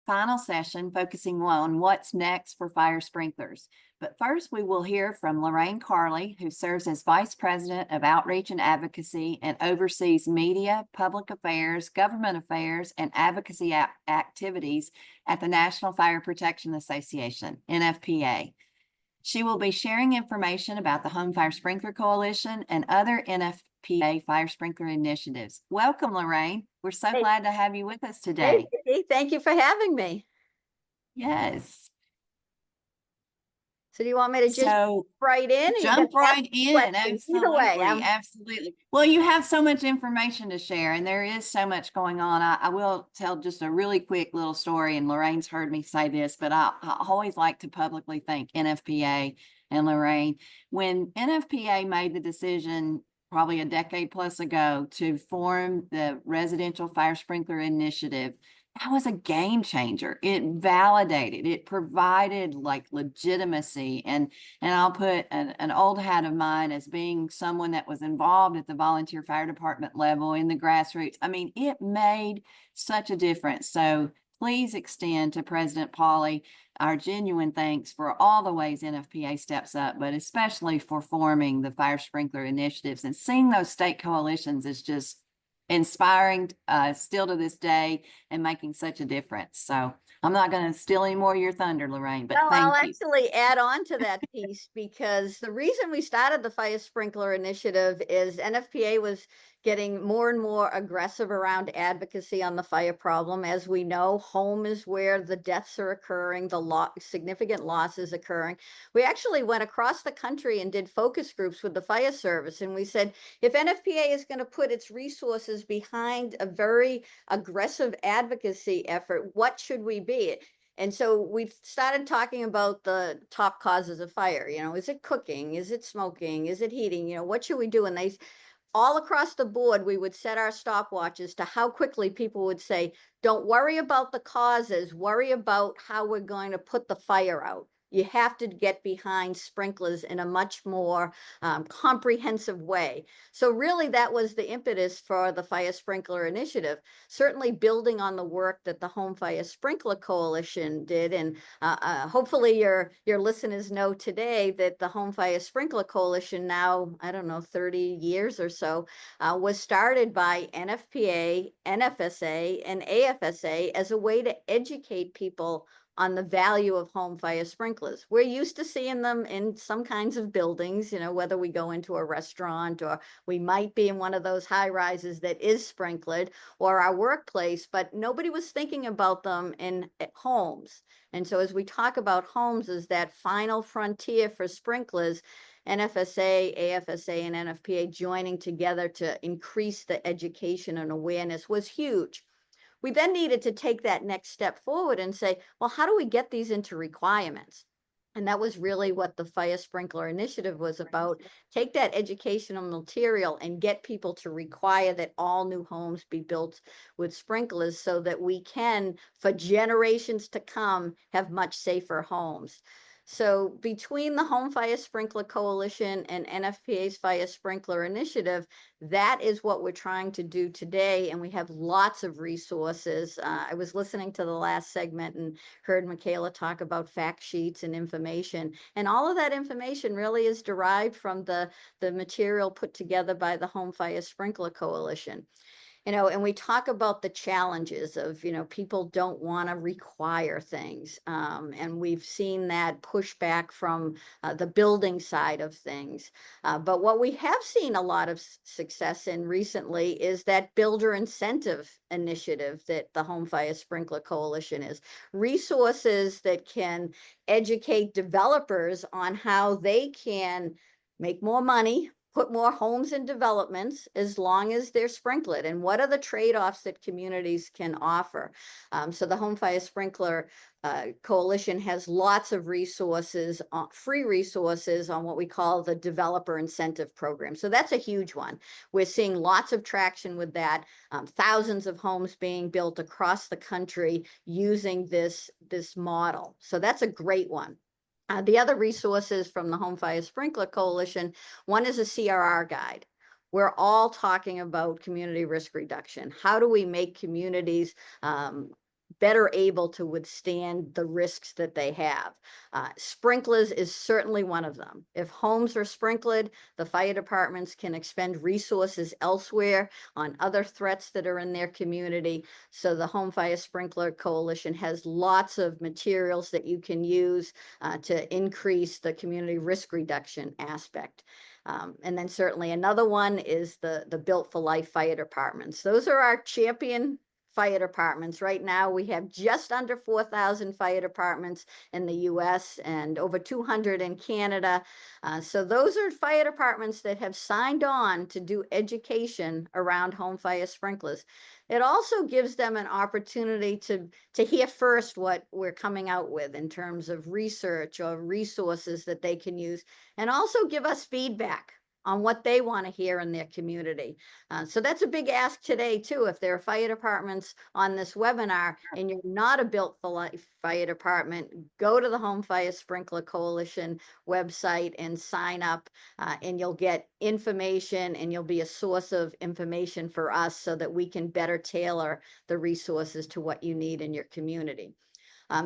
final session focusing on what's next for fire sprinklers. But first, we will hear from Lorraine Carli, who serves as Vice President of Outreach and Advocacy and oversees media, public affairs, government affairs, and advocacy activities at the National Fire Protection Association, NFPA. She will be sharing information about the Home Fire Sprinkler Coalition and other NFPA fire sprinkler initiatives. Welcome, Lorraine. We're so glad to have you with us today. Hey, Vickie, thank you for having me. Yes. So do you want me to just jump right in? Jump right in. Either way, absolutely. Well, you have so much information to share, and there is so much going on. I will tell just a really quick little story, and Lorraine's heard me say this, but I always like to publicly thank NFPA and Lorraine. When NFPA made the decision probably a decade plus ago to form the Residential Fire Sprinkler Initiative, that was a game changer. It validated, it provided like legitimacy. And I'll put an old hat of mine as being someone that was involved at the volunteer fire department level in the grassroots. I mean, it made such a difference. So please extend to President Pauley our genuine thanks for all the ways NFPA steps up, but especially for forming the fire sprinkler initiatives, and seeing those state coalitions is just inspiring still to this day, and making such a difference. So I'm not going to steal any more of your thunder, Lorraine, but thank you. I'll actually add on to that piece, because the reason we started the Fire Sprinkler Initiative is NFPA was getting more and more aggressive around advocacy on the fire problem. As we know, home is where the deaths are occurring, the significant losses occurring. We actually went across the country and did focus groups with the fire service. And we said, if NFPA is going to put its resources behind a very aggressive advocacy effort, what should we be? And so we started talking about the top causes of fire. You know, is it cooking? Is it smoking? Is it heating? You know, what should we do? And they all across the board, we would set our stopwatches to how quickly people would say, don't worry about the causes, worry about how we're going to put the fire out. You have to get behind sprinklers in a much more comprehensive way. So really, that was the impetus for the Fire Sprinkler Initiative, certainly building on the work that the Home Fire Sprinkler Coalition did. And hopefully your listeners know today that the Home Fire Sprinkler Coalition, now, I don't know, 30 years or so, was started by NFPA, NFSA, and AFSA as a way to educate people on the value of home fire sprinklers. We're used to seeing them in some kinds of buildings, you know, whether we go into a restaurant or we might be in one of those high rises that is sprinklered, or our workplace, but nobody was thinking about them in homes. And so as we talk about homes as that final frontier for sprinklers, NFSA, AFSA, and NFPA joining together to increase the education and awareness was huge. We then needed to take that next step forward and say, well, how do we get these into requirements? And that was really what the Fire Sprinkler Initiative was about. Take that educational material and get people to require that all new homes be built with sprinklers, so that we can, for generations to come, have much safer homes. So between the Home Fire Sprinkler Coalition and NFPA's Fire Sprinkler Initiative, that is what we're trying to do today. And we have lots of resources. I was listening to the last segment and heard Michaela talk about fact sheets and information. And all of that information really is derived from the material put together by the Home Fire Sprinkler Coalition. You know, and we talk about the challenges of, you know, people don't want to require things. And we've seen that pushback from the building side of things. But what we have seen a lot of success in recently is that builder incentive initiative that the Home Fire Sprinkler Coalition is. Resources that can educate developers on how they can make more money, put more homes in developments as long as they're sprinkled, and what are the trade-offs that communities can offer. So the Home Fire Sprinkler Coalition has lots of resources, free resources on what we call the Developer Incentive Program. So that's a huge one. We're seeing lots of traction with that, thousands of homes being built across the country using this model. So that's a great one. The other resources from the Home Fire Sprinkler Coalition, one is a CRR guide. We're all talking about community risk reduction. How do we make communities better able to withstand the risks that they have. Sprinklers is certainly one of them. If homes are sprinkled, the fire departments can expend resources elsewhere on other threats that are in their community. So the Home Fire Sprinkler Coalition has lots of materials that you can use to increase the community risk reduction aspect. And then certainly another one is the Built for Life fire departments. Those are our champion fire departments. Right now, we have just under 4,000 fire departments in the US and over 200 in Canada. So those are fire departments that have signed on to do education around home fire sprinklers. It also gives them an opportunity to hear first what we're coming out with in terms of research or resources that they can use, and also give us feedback on what they want to hear in their community. So that's a big ask today too. If there are fire departments on this webinar and you're not a Built for Life fire department, go to the Home Fire Sprinkler Coalition website and sign up, and you'll get information and you'll be a source of information for us so that we can better tailor the resources to what you need in your community.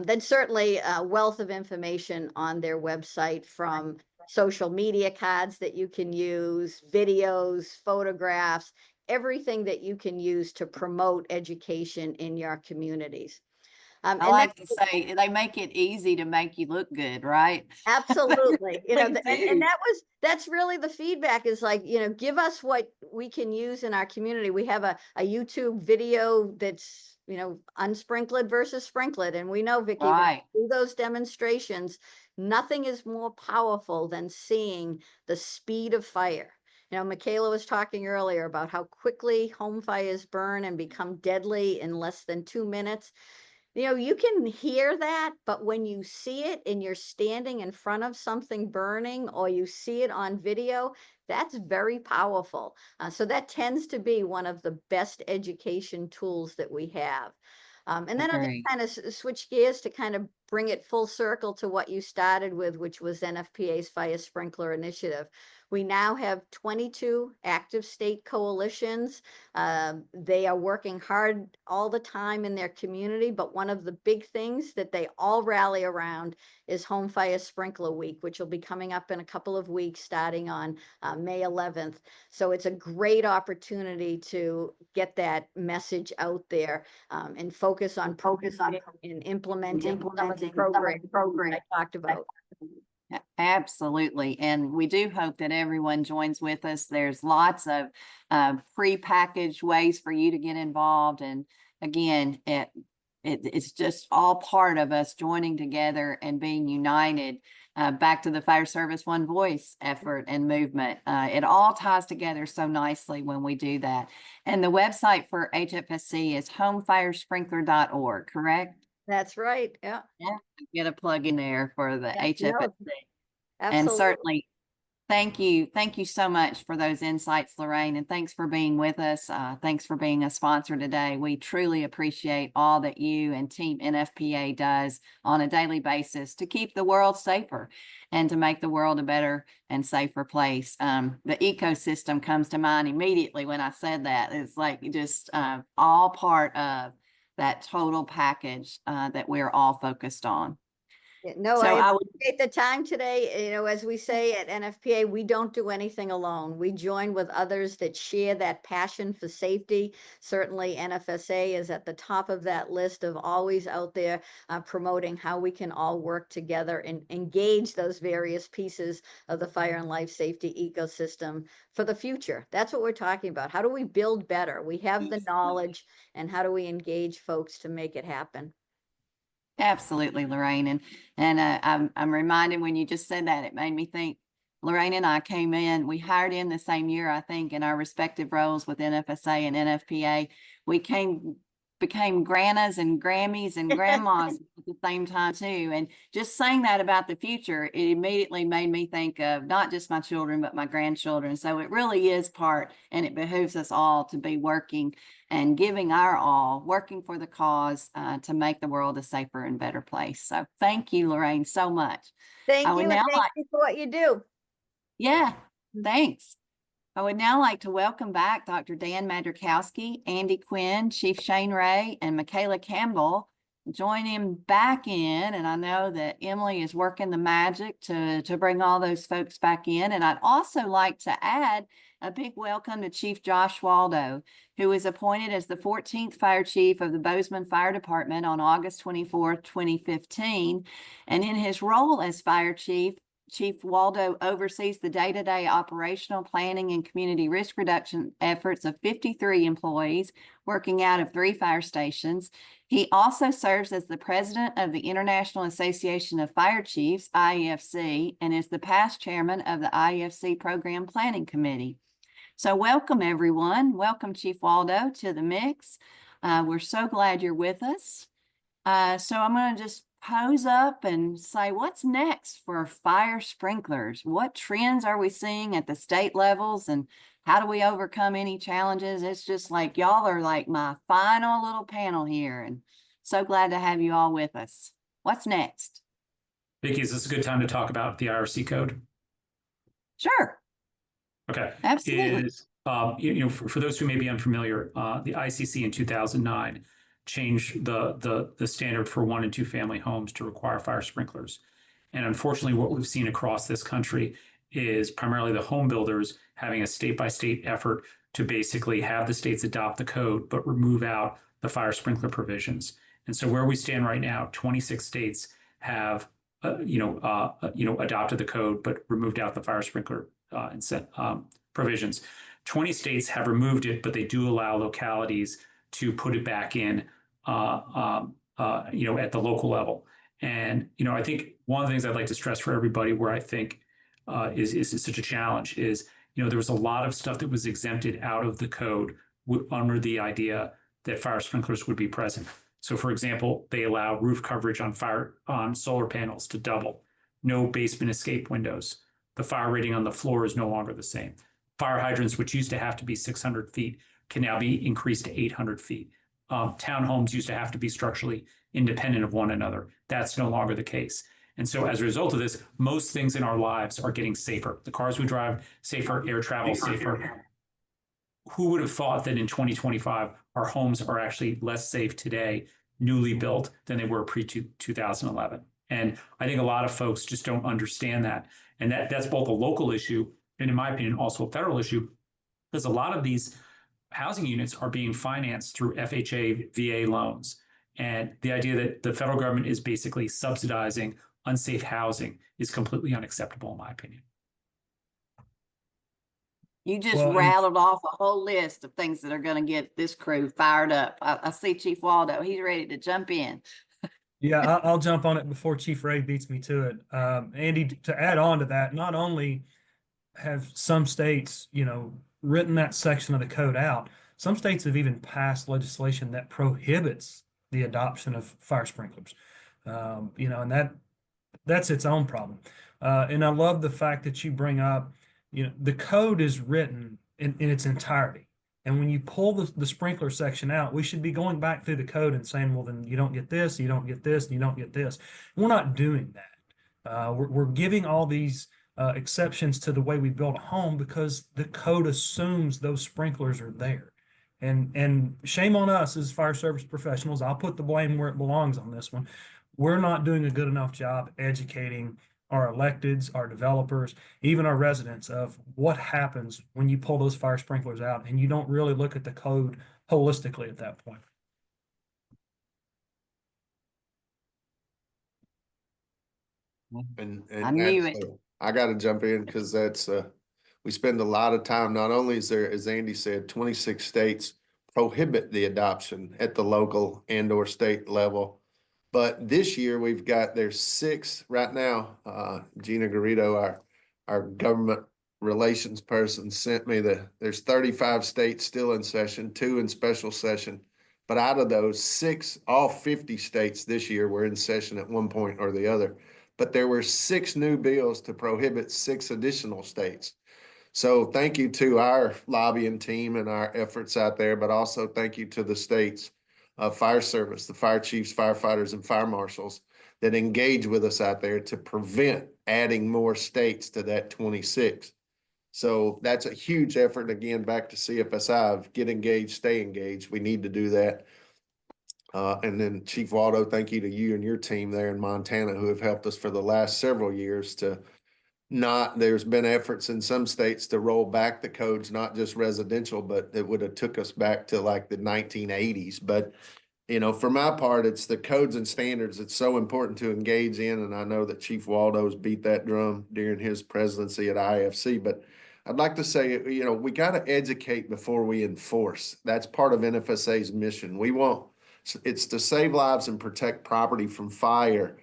Then certainly a wealth of information on their website, from social media cards that you can use, videos, photographs, everything that you can use to promote education in your communities. I like to say they make it easy to make you look good, right? Absolutely. You know, They and do. that's really the feedback, is like, you know, give us what we can use in our community. We have a YouTube video that's, you know, unsprinkled versus sprinkled. And we know, Vickie, when Right. we do those demonstrations, nothing is more powerful than seeing the speed of fire. You know, Michaela was talking earlier about how quickly home fires burn and become deadly in less than 2 minutes. You know, you can hear that, but when you see it and you're standing in front of something burning, or you see it on video, that's very powerful. So that tends to be one of the best education tools that we have. And then I'll just Agree. kind of switch gears to kind of bring it full circle to what you started with, which was NFPA's Fire Sprinkler Initiative. We now have 22 active state coalitions. They are working hard all the time in their community, but one of the big things that they all rally around is Home Fire Sprinkler Week, which will be coming up in a couple of weeks, starting on May 11th. So it's a great opportunity to get that message out there, and focus on and implementing some of the programs I talked about. Absolutely. And we do hope that everyone joins with us. There's lots of pre-packaged ways for you to get involved. And again, it's just all part of us joining together and being united. Back to the fire service one voice effort and movement. It all ties together so nicely when we do that. And the website for HFSC is homefiresprinkler.org, correct? That's right. Yeah. Yeah, get a plug in there for the Yeah, no, HFSC. And absolutely. certainly, thank you. Thank you so much for those insights, Lorraine, and thanks for being with us. Thanks for being a sponsor today. We truly appreciate all that you and Team NFPA does on a daily basis to keep the world safer and to make the world a better and safer place. The ecosystem comes to mind immediately when I said that. It's like just all part of that total package that we're all focused on. Yeah, no, So I I would appreciate the time today. You know, as we say at NFPA, we don't do anything alone. We join with others that share that passion for safety. Certainly, NFSA is at the top of that list of always out there promoting how we can all work together and engage those various pieces of the fire and life safety ecosystem for the future. That's what we're talking about. How do we build better? We have the knowledge, and how do we engage folks to make it happen? Absolutely, Lorraine. And I'm reminded when you just said that, it made me think Lorraine and I came in, we hired in the same year, I think, in our respective roles with NFSA and NFPA. We became grannas and Grammies and grandmas at the same time too. And just saying that about the future, it immediately made me think of not just my children, but my grandchildren. So it really is part, and it behooves us all to be working and giving our all, working for the cause to make the world a safer and better place. So thank you, Lorraine, so much. Thank I would you, and now thank you for what you do. yeah, thanks. I would now like to welcome back Dr. Dan Madrzykowski, Andy Quinn, Chief Shane Ray, and Michaela Campbell join him back in. And I know that Emily is working the magic to bring all those folks back in. And I'd also like to add a big welcome to Chief Josh Waldo, who was appointed as the 14th Fire Chief of the Bozeman Fire Department on August 24th, 2015. And in his role as Fire Chief, Chief Waldo oversees the day-to-day operational planning and community risk reduction efforts of 53 employees working out of 3 fire stations. He also serves as the president of the International Association of Fire Chiefs, IEFC, and is the past chairman of the IEFC Program Planning Committee. So welcome, everyone. Welcome, Chief Waldo, to the mix. We're so glad you're with us. So I'm going to just pose up and say, what's next for fire sprinklers? What trends are we seeing at the state levels, and how do we overcome any challenges? It's just like y'all are like my final little panel here, and so glad to have you all with us. What's next? Vickie, is this a good time to talk about the IRC code? Sure. Okay. Absolutely. For those who may be unfamiliar, the ICC in 2009 changed the standard for 1 and 2 family homes to require fire sprinklers. And unfortunately, what we've seen across this country is primarily the home builders having a state-by-state effort to basically have the states adopt the code, but remove out the fire sprinkler provisions. And so where we stand right now, 26 states have adopted the code, but removed out the fire sprinkler provisions. 20 states have removed it, but they do allow localities to put it back in, at the local level. And, I think one of the things I'd like to stress for everybody where I think is such a challenge is, there was a lot of stuff that was exempted out of the code under the idea that fire sprinklers would be present. So, for example, they allow roof coverage on solar panels to double, no basement escape windows. The fire rating on the floor is no longer the same. Fire hydrants, which used to have to be 600 feet, can now be increased to 800 feet. Townhomes used to have to be structurally independent of one another. That's no longer the case. And so as a result of this, most things in our lives are getting safer. The cars we drive, safer, air travel, safer. Who would have thought that in 2025, our homes are actually less safe today, newly built, than they were pre-2011? And I think a lot of folks just don't understand that. And that's both a local issue and, in my opinion, also a federal issue, because a lot of these housing units are being financed through FHA, VA loans. And the idea that the federal government is basically subsidizing unsafe housing is completely unacceptable, in my opinion. You just rattled off a whole list of things that are going to get this crew fired up. I see Chief Waldo. He's ready to jump in. Yeah, I'll jump on it before Chief Ray beats me to it. Andy, to add on to that, not only have some states, written that section of the code out, some states have even passed legislation that prohibits the adoption of fire sprinklers. And that's its own problem. And I love the fact that you bring up, the code is written in its entirety. And when you pull the sprinkler section out, we should be going back through the code and saying, well, then you don't get this, you don't get this, you don't get this. We're not doing that. We're giving all these exceptions to the way we build a home because the code assumes those sprinklers are there. And shame on us as fire service professionals. I'll put the blame where it belongs on this one. We're not doing a good enough job educating our electeds, our developers, even our residents of what happens when you pull those fire sprinklers out and you don't really look at the code holistically at that point. And I knew it. I got to jump in because that's we spend a lot of time. Not only is there, as Andy said, 26 states prohibit the adoption at the local and/or state level, but this year there's 6 right now. Gina Garrido, our government relations person, sent me there's 35 states still in session, 2 in special session. But out of those 6, all 50 states this year were in session at one point or the other. But there were 6 new bills to prohibit 6 additional states. So thank you to our lobbying team and our efforts out there, but also thank you to the states, fire service, the fire chiefs, firefighters, and fire marshals that engage with us out there to prevent adding more states to that 26. So that's a huge effort. Again, back to CFSI of get engaged, stay engaged. We need to do that. And then Chief Waldo, thank you to you and your team there in Montana who have helped us for the last several years to there's been efforts in some states to roll back the codes, not just residential, but it would have took us back to like the 1980s. But, for my part, it's the codes and standards. It's so important to engage in. And I know that Chief Waldo's beat that drum during his presidency at IFC, but I'd like to say, we got to educate before we enforce. That's part of NFSA's mission. It's to save lives and protect property from fire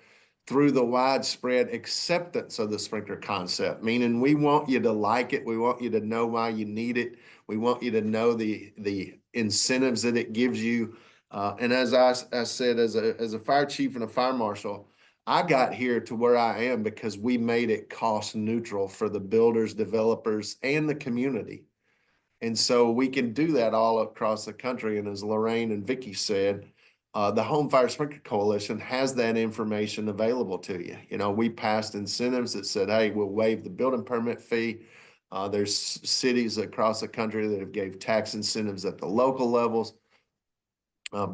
through the widespread acceptance of the sprinkler concept, meaning we want you to like it. We want you to know why you need it. We want you to know the incentives that it gives you. And as I said, as a fire chief and a fire marshal, I got here to where I am because we made it cost neutral for the builders, developers, and the community. And so we can do that all across the country. And as Lorraine and Vickie said, the Home Fire Sprinkler Coalition has that information available to you. We passed incentives that said, hey, we'll waive the building permit fee. There's cities across the country that have gave tax incentives at the local levels,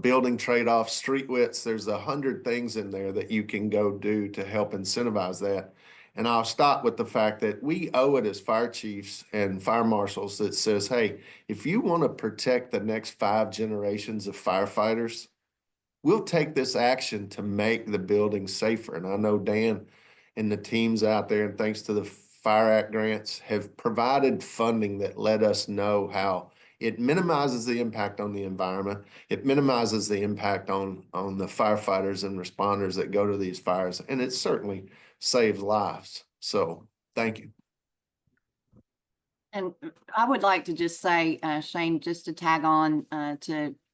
building trade-offs, street widths. There's 100 things in there that you can go do to help incentivize that. And I'll stop with the fact that we owe it as fire chiefs and fire marshals that says, hey, if you want to protect the next 5 generations of firefighters, we'll take this action to make the building safer. And I know Dan and the teams out there, and thanks to the Fire Act grants, have provided funding that let us know how it minimizes the impact on the environment. It minimizes the impact on the firefighters and responders that go to these fires. And it certainly saves lives. So thank you. And I would like to just say, Shane, just to tag on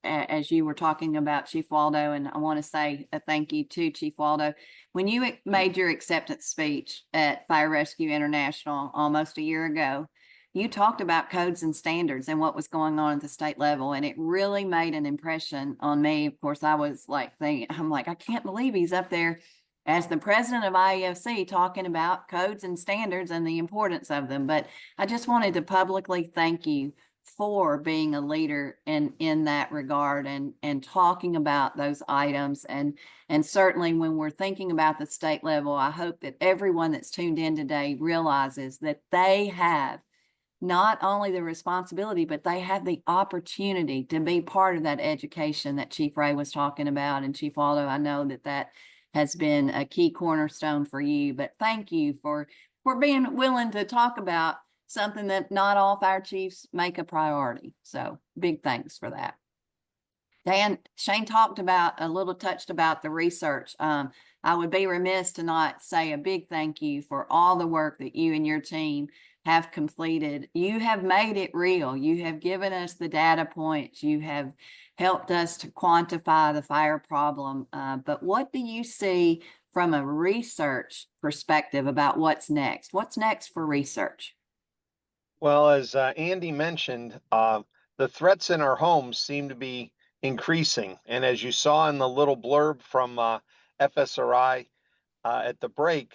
as you were talking about Chief Waldo, and I want to say a thank you to Chief Waldo. When you made your acceptance speech at Fire Rescue International almost a year ago, you talked about codes and standards and what was going on at the state level, and it really made an impression on me. Of course, I was like thinking, I can't believe he's up there as the president of IFC talking about codes and standards and the importance of them. But I just wanted to publicly thank you for being a leader in that regard and talking about those items. And certainly when we're thinking about the state level, I hope that everyone that's tuned in today realizes that they have not only the responsibility, but they have the opportunity to be part of that education that Chief Ray was talking about. And Chief Waldo, I know that has been a key cornerstone for you, but thank you for being willing to talk about something that not all fire chiefs make a priority. So big thanks for that. Dan, Shane touched about the research. I would be remiss to not say a big thank you for all the work that you and your team have completed. You have made it real. You have given us the data points. You have helped us to quantify the fire problem. But what do you see from a research perspective about what's next? What's next for research? Well, as Andy mentioned, the threats in our homes seem to be increasing. And as you saw in the little blurb from FSRI at the break,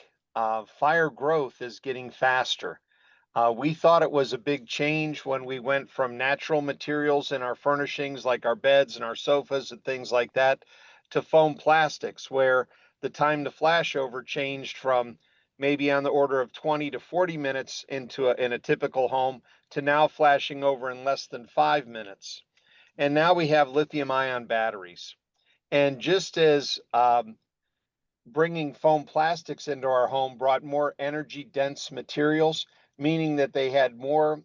fire growth is getting faster. We thought it was a big change when we went from natural materials in our furnishings, like our beds and our sofas and things like that, to foam plastics, where the time to flashover changed from maybe on the order of 20 to 40 minutes in a typical home to now flashing over in less than 5 minutes. And now we have lithium ion batteries. And just as bringing foam plastics into our home brought more energy dense materials, meaning that they had more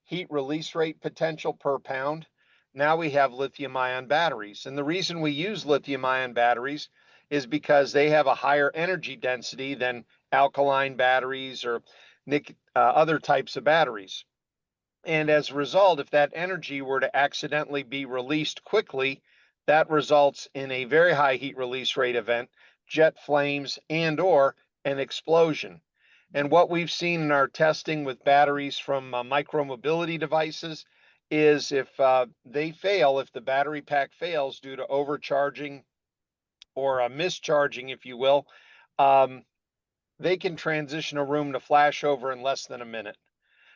heat release rate potential per pound, now we have lithium ion batteries. And the reason we use lithium ion batteries is because they have a higher energy density than alkaline batteries or other types of batteries. And as a result, if that energy were to accidentally be released quickly, that results in a very high heat release rate event, jet flames, and or an explosion. And what we've seen in our testing with batteries from micromobility devices is if they fail, if the battery pack fails due to overcharging or mischarging, if you will, they can transition a room to flash over in less than a minute.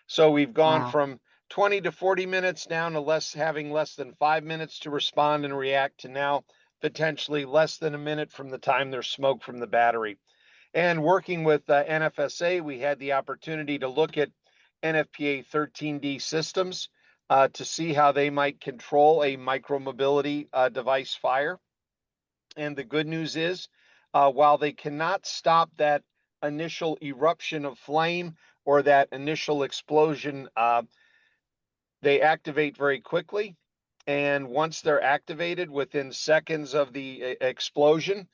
So we've gone from 20 to 40 minutes down to having less than 5 minutes to respond and react to now potentially less than a minute from the time there's smoke from the battery. And working with NFSA, we had the opportunity to look at NFPA 13D systems to see how they might control a micromobility device fire. And the good news is, while they cannot stop that initial eruption of flame or that initial explosion, they activate very quickly. And once they're activated within seconds of the explosion,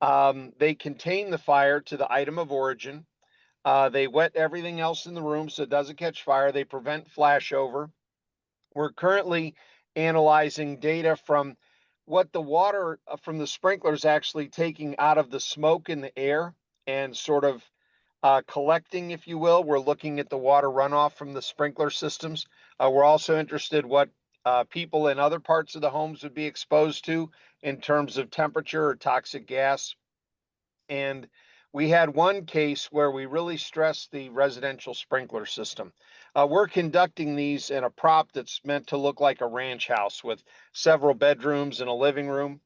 they contain the fire to the item of origin. They wet everything else in the room so it doesn't catch fire. They prevent flashover. We're currently analyzing data from what the water from the sprinklers actually taking out of the smoke in the air and sort of collecting, if you will. We're looking at the water runoff from the sprinkler systems. We're also interested what people in other parts of the homes would be exposed to in terms of temperature or toxic gas. And we had one case where we really stressed the residential sprinkler system. We're conducting these in a prop that's meant to look like a ranch house with several bedrooms and a living room.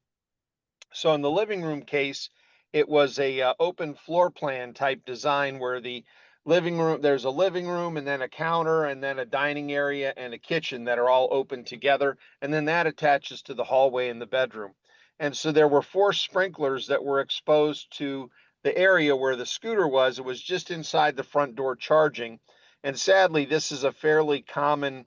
So in the living room case, it was a open floor plan type design where the living room, there's a living room and then a counter and then a dining area and a kitchen that are all open together. And then that attaches to the hallway and the bedroom. And so there were 4 sprinklers that were exposed to the area where the scooter was. It was just inside the front door charging. And sadly, this is a fairly common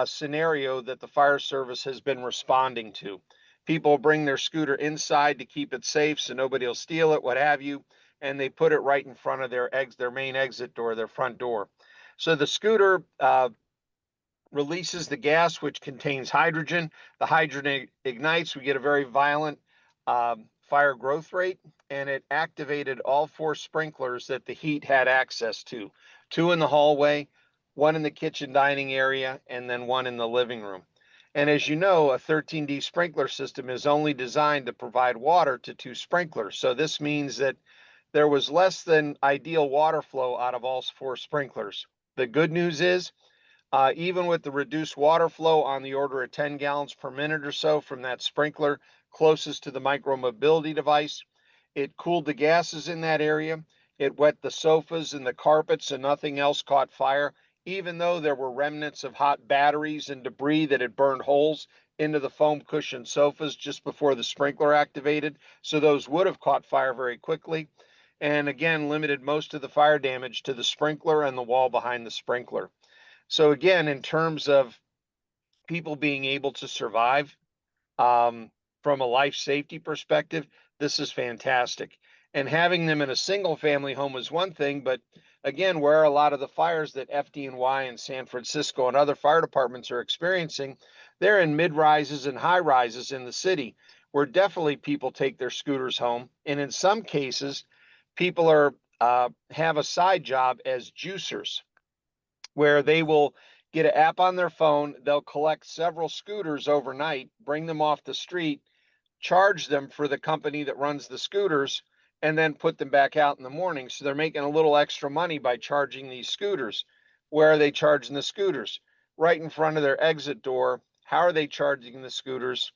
scenario that the fire service has been responding to. People bring their scooter inside to keep it safe so nobody will steal it, what have you, and they put it right in front of their main exit door, their front door. So the scooter releases the gas, which contains hydrogen. The hydrogen ignites. We get a very violent fire growth rate, and it activated all 4 sprinklers that the heat had access to. 2 in the hallway, 1 in the kitchen dining area, and then 1 in the living room. And as you know, a 13D sprinkler system is only designed to provide water to 2 sprinklers. So this means that there was less than ideal water flow out of all 4 sprinklers. The good news is, even with the reduced water flow on the order of 10 gallons per minute or so from that sprinkler closest to the micromobility device, it cooled the gases in that area. It wet the sofas and the carpets and nothing else caught fire, even though there were remnants of hot batteries and debris that had burned holes into the foam cushion sofas just before the sprinkler activated. So those would have caught fire very quickly. And again, limited most of the fire damage to the sprinkler and the wall behind the sprinkler. So again, in terms of people being able to survive from a life safety perspective, this is fantastic. And having them in a single family home is one thing, but again, where a lot of the fires that FDNY and San Francisco and other fire departments are experiencing, they're in mid-rises and high rises in the city, where definitely people take their scooters home. And in some cases, people are have a side job as juicers, where they will get an app on their phone. They'll collect several scooters overnight, bring them off the street, charge them for the company that runs the scooters, and then put them back out in the morning. So they're making a little extra money by charging these scooters. Where are they charging the scooters? Right in front of their exit door. How are they charging the scooters?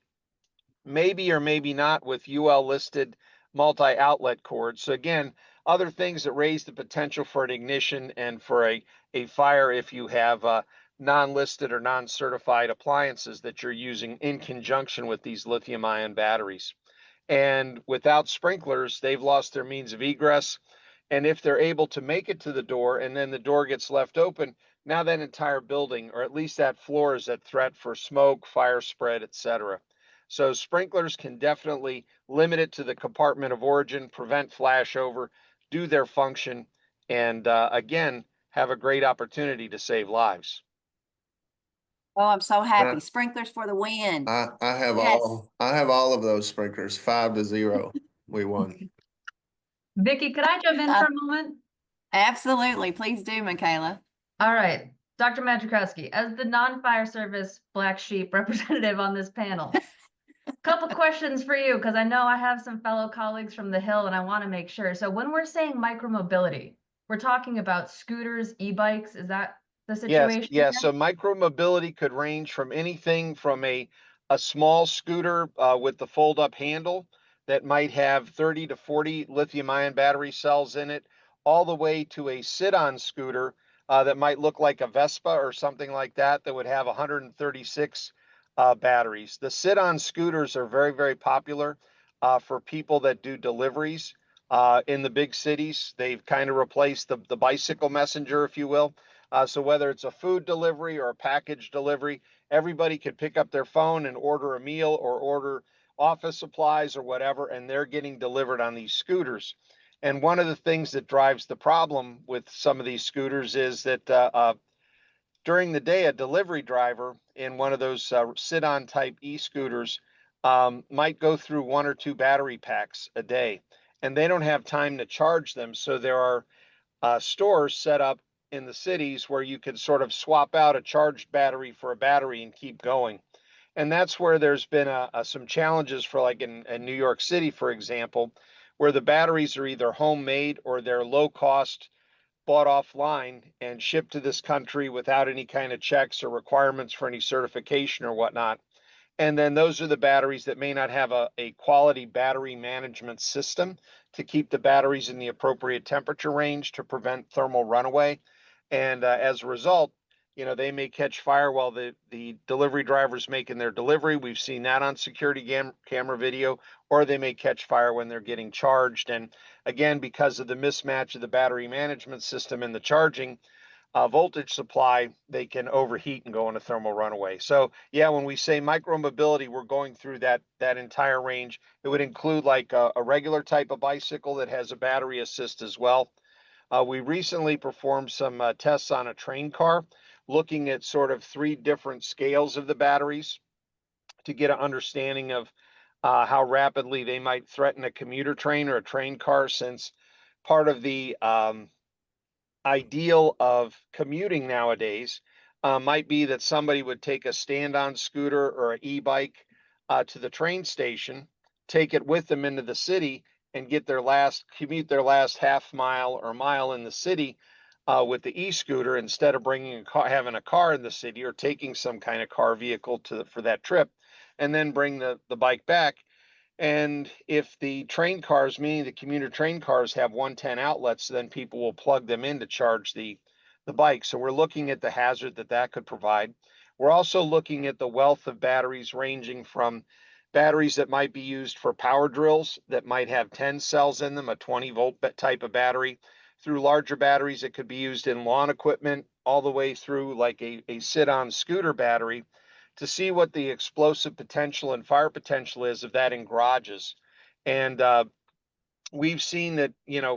Maybe or maybe not with UL listed multi-outlet cords. So again, other things that raise the potential for an ignition and for a fire if you have non-listed or non-certified appliances that you're using in conjunction with these lithium-ion batteries. And without sprinklers, they've lost their means of egress. And if they're able to make it to the door and then the door gets left open, now that entire building, or at least that floor, is at threat for smoke, fire spread, etc. So sprinklers can definitely limit it to the compartment of origin, prevent flashover, do their function, and again, have a great opportunity to save lives. Oh, I'm so happy. Sprinklers for the win. I have Yes. I have all of those sprinklers, 5-0. We won. Vickie, could I jump in for a moment? Absolutely. Please do, Michaela. All right. Dr. Madrzykowski, as the non-fire service black sheep representative on this panel, couple questions for you, because I know I have some fellow colleagues from the Hill and I want to make sure. So when we're saying micromobility, we're talking about scooters, e-bikes. Is that the situation? Yes. So micromobility could range from anything from a a small scooter with the fold-up handle that might have 30 to 40 lithium-ion battery cells in it, all the way to a sit-on scooter that might look like a Vespa or something like that would have 136 batteries. The sit-on scooters are very, very popular for people that do deliveries in the big cities. They've kind of replaced the bicycle messenger, if you will. So whether it's a food delivery or a package delivery, everybody could pick up their phone and order a meal or order office supplies or whatever, and they're getting delivered on these scooters. And one of the things that drives the problem with some of these scooters is that during the day, a delivery driver in one of those sit-on type e-scooters might go through 1 or 2 battery packs a day, and they don't have time to charge them. So there are stores set up in the cities where you can sort of swap out a charged battery for a battery and keep going. And that's where there's been some challenges for, like in New York City, for example, where the batteries are either homemade or they're low cost, bought offline and shipped to this country without any kind of checks or requirements for any certification or whatnot. And then those are the batteries that may not have a quality battery management system to keep the batteries in the appropriate temperature range to prevent thermal runaway. And as a result, they may catch fire while the delivery driver's making their delivery. We've seen that on security camera video, or they may catch fire when they're getting charged. And again, because of the mismatch of the battery management system and the charging voltage supply, they can overheat and go into thermal runaway. So yeah, when we say micromobility, we're going through that entire range. It would include like a regular type of bicycle that has a battery assist as well. We recently performed some tests on a train car, looking at sort of 3 different scales of the batteries to get an understanding of how rapidly they might threaten a commuter train or a train car, since part of the ideal of commuting nowadays might be that somebody would take a stand-on scooter or an e-bike to the train station, take it with them into the city, and commute their last half mile or mile in the city with the e-scooter, instead of having a car in the city or taking some kind of car vehicle for that trip, and then bring the bike back. And if the train cars, meaning the commuter train cars, have 110 outlets, then people will plug them in to charge the bike. So we're looking at the hazard that could provide. We're also looking at the wealth of batteries, ranging from batteries that might be used for power drills that might have 10 cells in them, a 20-volt type of battery, through larger batteries that could be used in lawn equipment, all the way through like a sit-on scooter battery, to see what the explosive potential and fire potential is of that in garages. And we've seen that,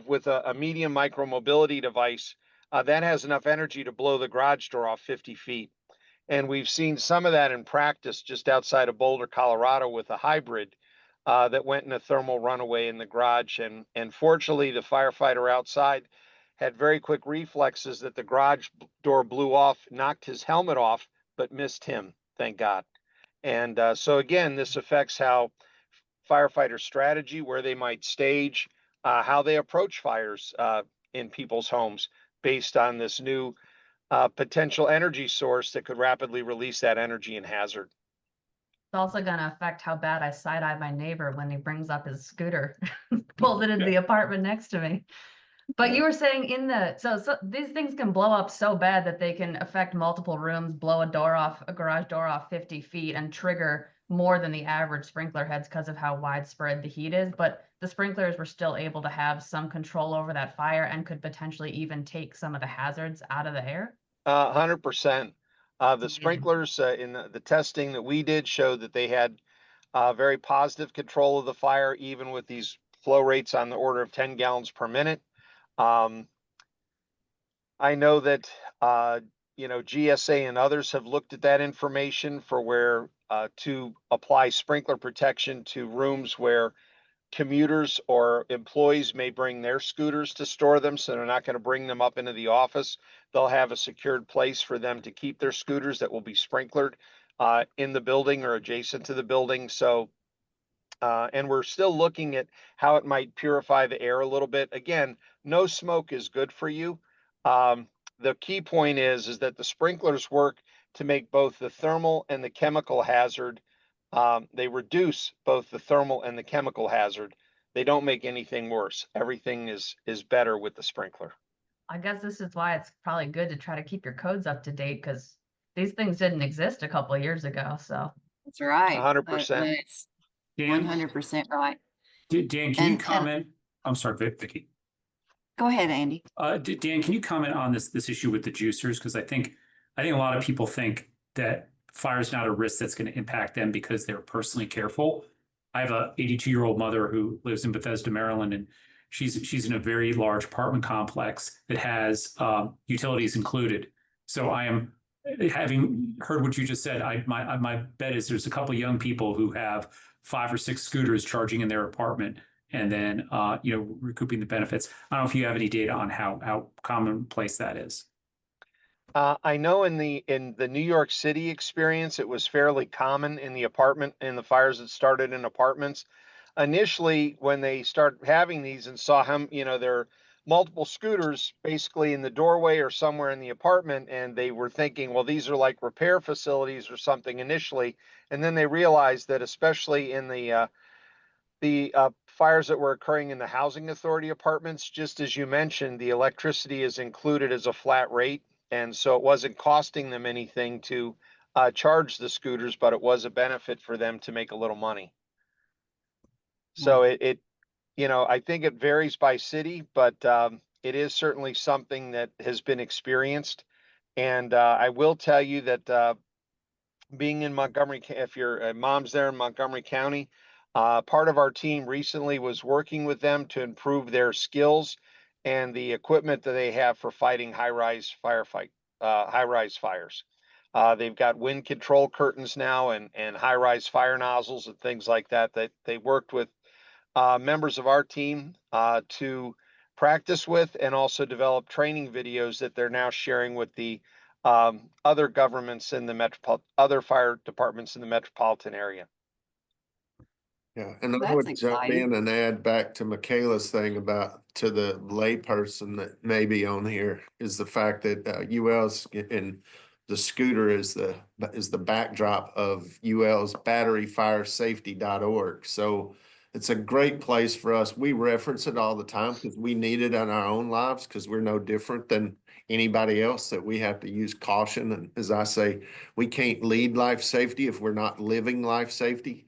with a medium micro mobility device, that has enough energy to blow the garage door off 50 feet. And we've seen some of that in practice just outside of Boulder, Colorado, with a hybrid that went in a thermal runaway in the garage. And fortunately, the firefighter outside had very quick reflexes that the garage door blew off, knocked his helmet off, but missed him, thank God. And so again, this affects how firefighter strategy, where they might stage, how they approach fires in people's homes, based on this new potential energy source that could rapidly release that energy and hazard. It's also going to affect how bad I side-eye my neighbor when he brings up his scooter, pulls it into the apartment next to me. But you were saying so these things can blow up so bad that they can affect multiple rooms, blow a garage door off 50 feet, and trigger more than the average sprinkler heads because of how widespread the heat is. But the sprinklers were still able to have some control over that fire and could potentially even take some of the hazards out of the air. 100%. The sprinklers in the testing that we did showed that they had very positive control of the fire, even with these flow rates on the order of 10 gallons per minute. I know that GSA and others have looked at that information for where to apply sprinkler protection to rooms where commuters or employees may bring their scooters to store them, so they're not going to bring them up into the office. They'll have a secured place for them to keep their scooters that will be sprinklered in the building or adjacent to the building. So and we're still looking at how it might purify the air a little bit. Again, no smoke is good for you. The key point is that the sprinklers work to make both the thermal and the chemical hazard They reduce both the thermal and the chemical hazard. They don't make anything worse. Everything is better with the sprinkler. I guess this is why it's probably good to try to keep your codes up to date because these things didn't exist a couple of years ago. So That's right. 100%. That's Dan, 100% right. Dan, can you And- comment? I'm sorry, Vickie. Go ahead, Andy. Dan, can you comment on this issue with the juicers? Because I think a lot of people think that fire is not a risk that's going to impact them because they're personally careful. I have a 82-year-old mother who lives in Bethesda, Maryland, and she's in a very large apartment complex that has utilities included. So I am, having heard what you just said, my bet is there's a couple of young people who have 5 or 6 scooters charging in their apartment and then recouping the benefits. I don't know if you have any data on how commonplace that is. I know in the New York City experience, it was fairly common in the fires that started in apartments. Initially, when they started having these and saw there are multiple scooters basically in the doorway or somewhere in the apartment, and they were thinking, well, these are like repair facilities or something initially, and then they realized that especially in the fires that were occurring in the housing authority apartments, just as you mentioned, the electricity is included as a flat rate. And so it wasn't costing them anything to charge the scooters, but it was a benefit for them to make a little money. So I think it varies by city, but it is certainly something that has been experienced. And I will tell you that being in Montgomery, if your mom's there in Montgomery County, part of our team recently was working with them to improve their skills and the equipment that they have for fighting high-rise fires. They've got wind control curtains now and high-rise fire nozzles and things like that they worked with members of our team to practice with, and also develop training videos that they're now sharing with the other governments in the other fire departments in the metropolitan area. Yeah, and I That's would jump exciting. in and add back to Michaela's thing about to the layperson that may be on here is the fact that UL's and the scooter is the backdrop of UL's batteryfiresafety.org. So it's a great place for us. We reference it all the time because we need it in our own lives because we're no different than anybody else, that we have to use caution. And as I say, we can't lead life safety if we're not living life safety.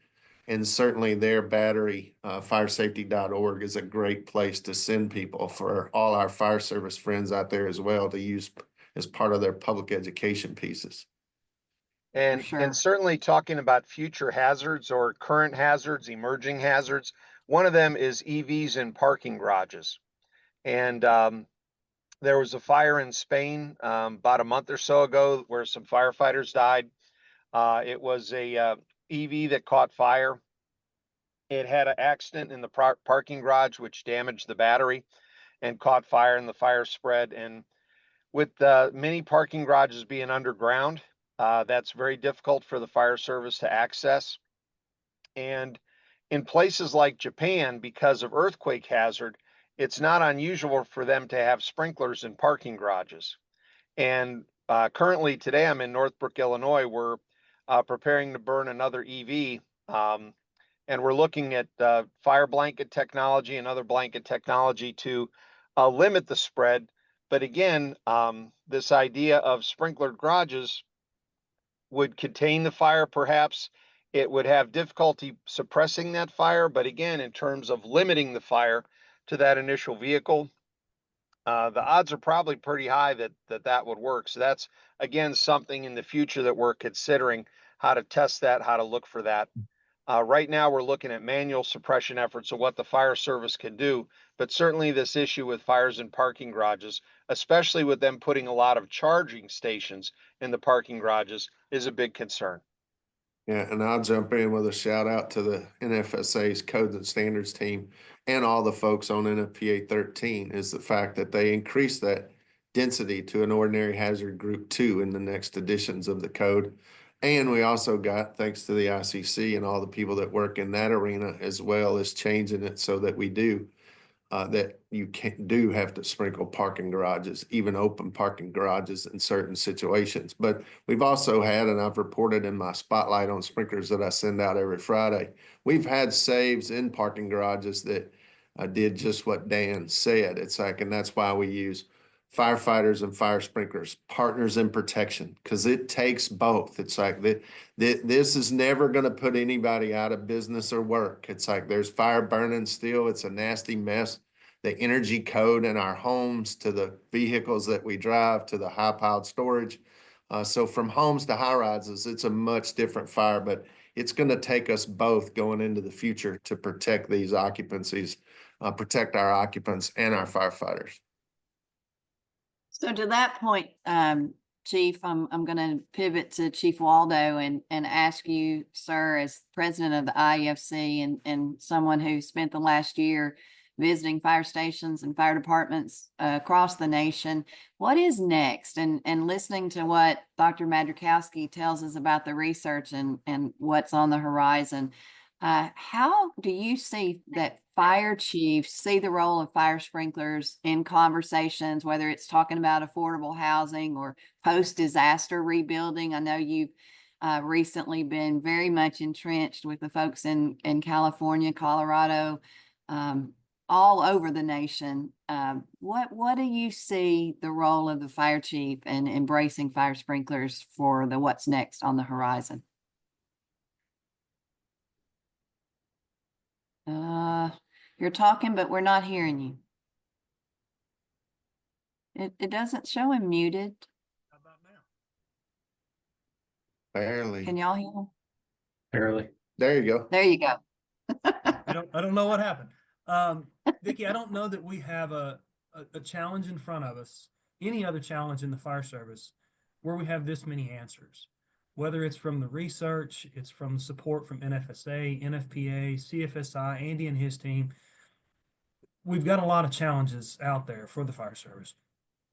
And certainly their firesafety.org is a great place to send people for all our fire service friends out there as well to use as part of their public education pieces. And sure. certainly talking about future hazards or current hazards, emerging hazards, one of them is EVs in parking garages. And there was a fire in Spain about a month or so ago where some firefighters died. It was a EV that caught fire. It had an accident in the parking garage, which damaged the battery and caught fire, and the fire spread. And with many parking garages being underground, that's very difficult for the fire service to access. And in places like Japan, because of earthquake hazard, it's not unusual for them to have sprinklers in parking garages. And currently today, I'm in Northbrook, Illinois. We're preparing to burn another EV. And we're looking at fire blanket technology and other blanket technology to limit the spread. But again, this idea of sprinkler garages would contain the fire perhaps. It would have difficulty suppressing that fire. But again, in terms of limiting the fire to that initial vehicle, the odds are probably pretty high that would work. So that's, again, something in the future that we're considering how to test that, how to look for that. Right now, we're looking at manual suppression efforts of what the fire service can do, but certainly this issue with fires in parking garages, especially with them putting a lot of charging stations in the parking garages, is a big concern. Yeah, and I'll jump in with a shout out to the NFSA's Codes and Standards team and all the folks on NFPA 13 is the fact that they increased that density to an ordinary hazard group 2 in the next editions of the code. And we also got, thanks to the ICC and all the people that work in that arena, as well as changing it so that we do that you do have to sprinkle parking garages, even open parking garages in certain situations. But we've also had, and I've reported in my spotlight on sprinklers that I send out every Friday, we've had saves in parking garages that did just what Dan said. It's like, and that's why we use firefighters and fire sprinklers, partners in protection, because it takes both. It's like that. This is never going to put anybody out of business or work. It's like there's fire burning still. It's a nasty mess. The energy code in our homes to the vehicles that we drive to the high piled storage. So from homes to high rises, it's a much different fire, but it's going to take us both going into the future to protect these occupancies, protect our occupants and our firefighters. So to that point, Chief, I'm going to pivot to Chief Waldo and ask you, sir, as president of the IFC and someone who spent the last year visiting fire stations and fire departments across the nation, what is next? And listening to what Dr. Madrzykowski tells us about the research and what's on the horizon, how do you see that fire chiefs see the role of fire sprinklers in conversations, whether it's talking about affordable housing or post-disaster rebuilding? I know you've recently been very much entrenched with the folks in California, Colorado, all over the nation. What do you see the role of the fire chief in embracing fire sprinklers for the what's next on the horizon? You're talking, but we're not hearing you. It doesn't show him muted. How about now? Barely. Can y'all hear him? Barely. There you go. There you go. I don't know what happened. Vickie, I don't know that we have a challenge in front of us, any other challenge in the fire service where we have this many answers. Whether it's from the research, it's from the support from NFSA, NFPA, CFSI, Andy and his team. We've got a lot of challenges out there for the fire service.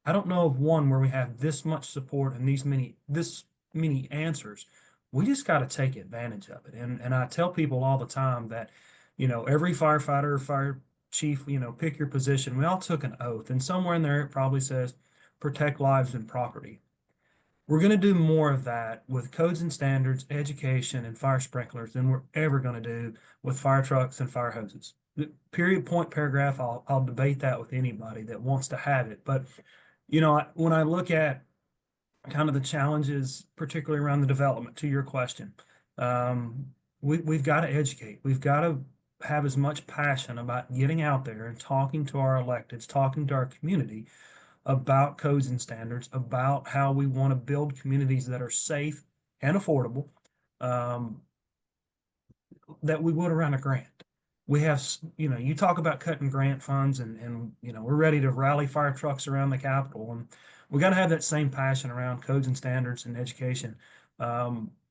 I don't know of one where we have this much support and this many answers. We just got to take advantage of it. And I tell people all the time that, every firefighter, fire chief, pick your position. We all took an oath, and somewhere in there it probably says protect lives and property. We're going to do more of that with codes and standards, education, and fire sprinklers than we're ever going to do with fire trucks and fire hoses. The period, point, paragraph, I'll debate that with anybody that wants to have it. But, when I look at kind of the challenges, particularly around the development, to your question, we've got to educate. We've got to have as much passion about getting out there and talking to our electeds, talking to our community about codes and standards, about how we want to build communities that are safe and affordable, that we would around a grant. We have, you talk about cutting grant funds and we're ready to rally fire trucks around the Capitol, and we got to have that same passion around codes and standards and education.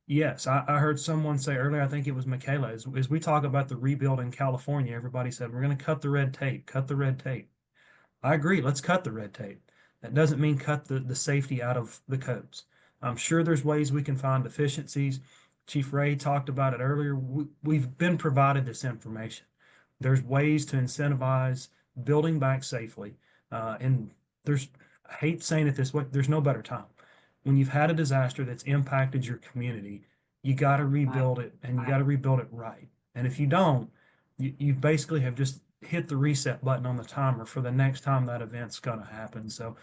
Yes, I heard someone say earlier, I think it was Michaela, as we talk about the rebuild in California, everybody said, we're going to cut the red tape. I agree. Let's cut the red tape. That doesn't mean cut the safety out of the codes. I'm sure there's ways we can find efficiencies. Chief Ray talked about it earlier. We've been provided this information. There's ways to incentivize building back safely. And I hate saying it this way, there's no better time. When you've had a disaster that's impacted your community, you got to rebuild it, and you got to rebuild it right. And if you don't, you basically have just hit the reset button on the timer for the next time that event's going to happen. So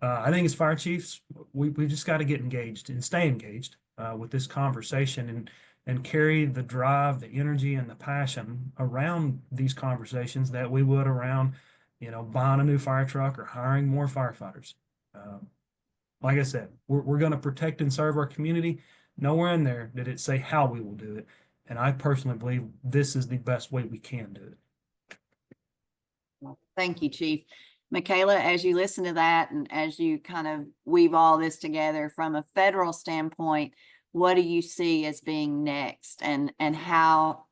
I think as fire chiefs, we've just got to get engaged and stay engaged with this conversation and carry the drive, the energy, and the passion around these conversations that we would around, buying a new fire truck or hiring more firefighters. Like I said, we're going to protect and serve our community. Nowhere in there did it say how we will do it. And I personally believe this is the best way we can do it. Thank you, Chief. Michaela, as you listen to that and as you kind of weave all this together from a federal standpoint, what do you see as being next, and how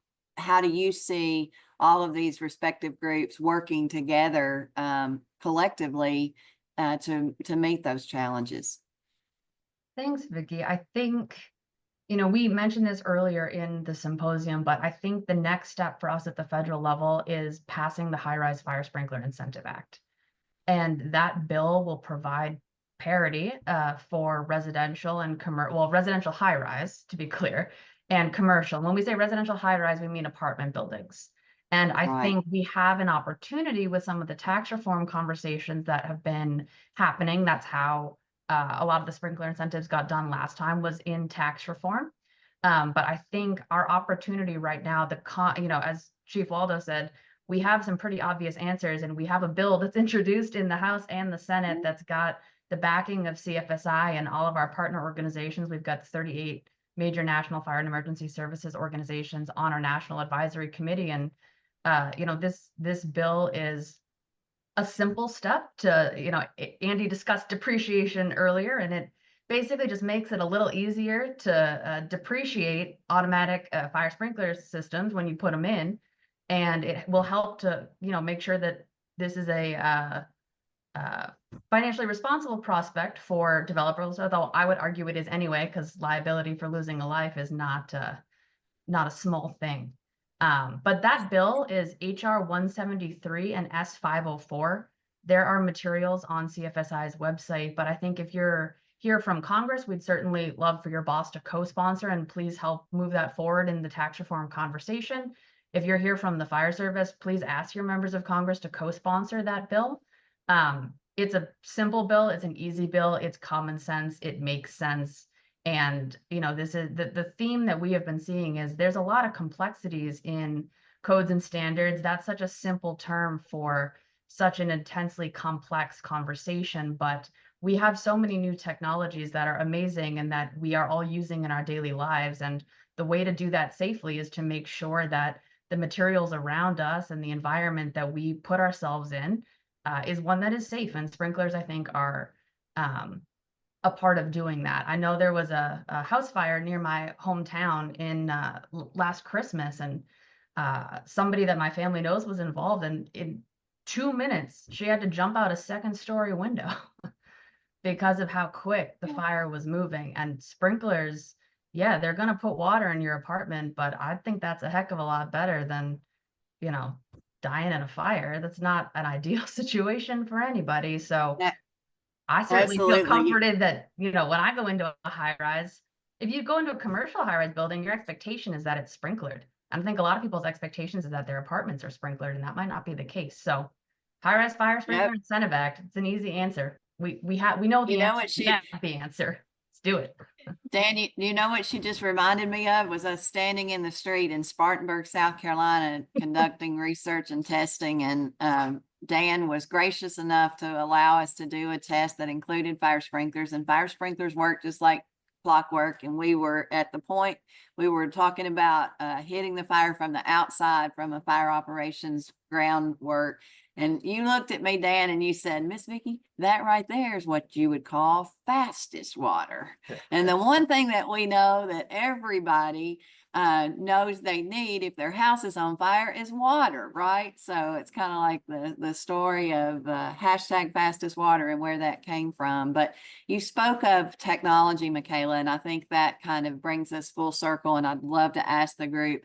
do you see all of these respective groups working together collectively to meet those challenges? Thanks, Vickie. I think we mentioned this earlier in the symposium, but I think the next step for us at the federal level is passing the High-Rise Fire Sprinkler Incentive Act. And that bill will provide parity for residential and residential high-rise, to be clear, and commercial. When we say residential high-rise, we mean apartment buildings. And I Right. think we have an opportunity with some of the tax reform conversations that have been happening. That's how a lot of the sprinkler incentives got done last time, was in tax reform. But I think our opportunity right now, as Chief Waldo said, we have some pretty obvious answers, and we have a bill that's introduced in the House and the Senate that's got the backing of CFSI and all of our partner organizations. We've got 38 major national fire and emergency services organizations on our National Advisory Committee. And this bill is a simple step to, Andy discussed depreciation earlier, and it basically just makes it a little easier to depreciate automatic fire sprinkler systems when you put them in. And it will help to, make sure that this is a financially responsible prospect for developers, although I would argue it is anyway, because liability for losing a life is not a small thing. But that bill is HR 173 and S 504. There are materials on CFSI's website, but I think if you're here from Congress, we'd certainly love for your boss to co-sponsor, and please help move that forward in the tax reform conversation. If you're here from the fire service, please ask your members of Congress to co-sponsor that bill. It's a simple bill. It's an easy bill. It's common sense. It makes sense. And, this is the theme that we have been seeing is there's a lot of complexities in codes and standards. That's such a simple term for such an intensely complex conversation, but we have so many new technologies that are amazing and that we are all using in our daily lives. And the way to do that safely is to make sure that the materials around us and the environment that we put ourselves in is one that is safe. And sprinklers, I think, are a part of doing that. I know there was a house fire near my hometown in last Christmas, and somebody that my family knows was involved. And in 2 minutes, she had to jump out a second-story window because of how quick the fire was moving. And sprinklers, yeah, they're going to put water in your apartment, but I think that's a heck of a lot better than, dying in a fire. That's not an ideal situation for anybody. So Yeah, I certainly feel absolutely. comforted that, when I go into a high rise, if you go into a commercial high rise building, your expectation is that it's sprinklered. I think a lot of people's expectations is that their apartments are sprinklered, and that might not be the case. So high rise fire sprinkler incentive act, it's an easy answer. We know the answer. We have the answer. Let's do it. Dan, you know what she just reminded me of was us standing in the street in Spartanburg, South Carolina, conducting research and testing. And Dan was gracious enough to allow us to do a test that included fire sprinklers, and fire sprinklers work just like clockwork. And we were at the point we were talking about hitting the fire from the outside from a fire operations groundwork. And you looked at me, Dan, and you said, Miss Vickie, that right there is what you would call fastest water. And the one thing that we know that everybody knows they need if their house is on fire is water, right? So it's kind of like the story of hashtag fastest water and where that came from. But you spoke of technology, Michaela, and I think that kind of brings us full circle. And I'd love to ask the group,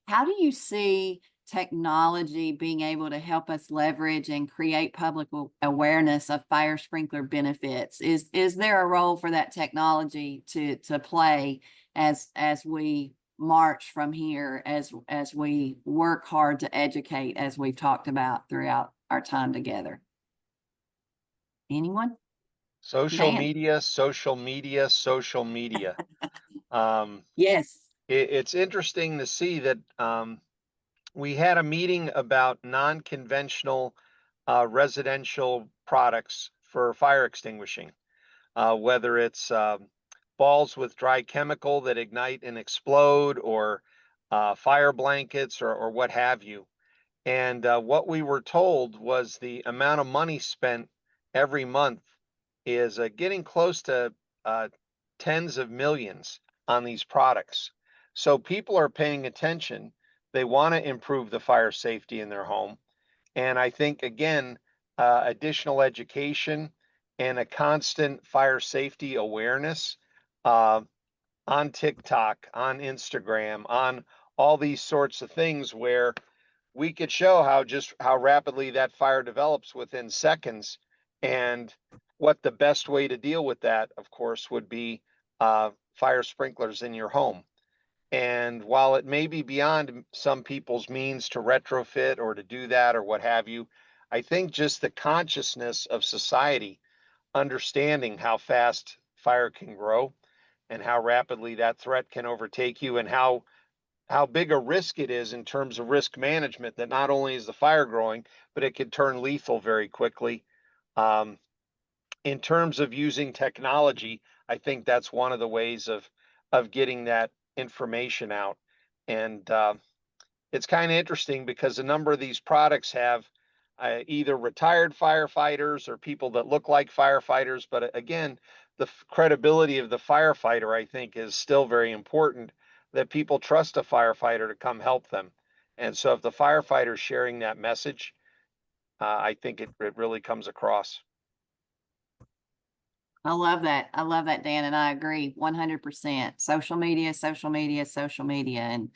how do you see technology being able to help us leverage and create public awareness of fire sprinkler benefits? Is there a role for that technology to play as we march from here, as we work hard to educate, as we've talked about throughout our time together? Anyone? Social Dan? media, social media, social media. Yes. It's interesting to see that we had a meeting about non-conventional residential products for fire extinguishing, whether it's balls with dry chemical that ignite and explode, or fire blankets, or what have you. And what we were told was the amount of money spent every month is getting close to tens of millions on these products. So people are paying attention. They want to improve the fire safety in their home. And I think, again, additional education and a constant fire safety awareness on TikTok, on Instagram, on all these sorts of things where we could show how rapidly that fire develops within seconds, and what the best way to deal with that, of course, would be fire sprinklers in your home. And while it may be beyond some people's means to retrofit or to do that or what have you, I think just the consciousness of society understanding how fast fire can grow and how rapidly that threat can overtake you, and how big a risk it is in terms of risk management, that not only is the fire growing, but it could turn lethal very quickly. In terms of using technology, I think that's one of the ways of getting that information out. And it's kind of interesting because a number of these products have either retired firefighters or people that look like firefighters. But again, the credibility of the firefighter, I think, is still very important, that people trust a firefighter to come help them. And so if the firefighter is sharing that message, I think it really comes across. I love that. I love that, Dan, and I agree 100%. Social media, social media, social media. And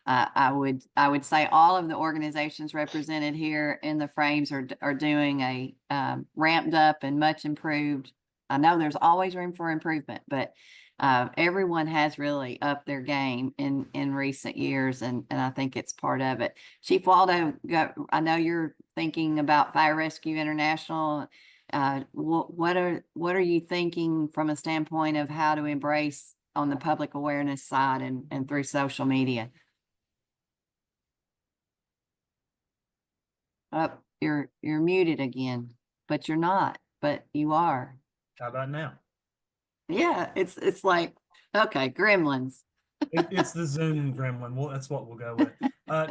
I would say all of the organizations represented here in the frames are doing a ramped up and much improved. I know there's always room for improvement, but everyone has really upped their game in recent years, and I think it's part of it. Chief Waldo, I know you're thinking about Fire Rescue International. What are you thinking from a standpoint of how to embrace on the public awareness side and through social media? Oh, you're muted again, but you're not, but you are. How about now? Yeah, it's like, okay, gremlins. It's the Zoom gremlin. Well, that's what we'll go with.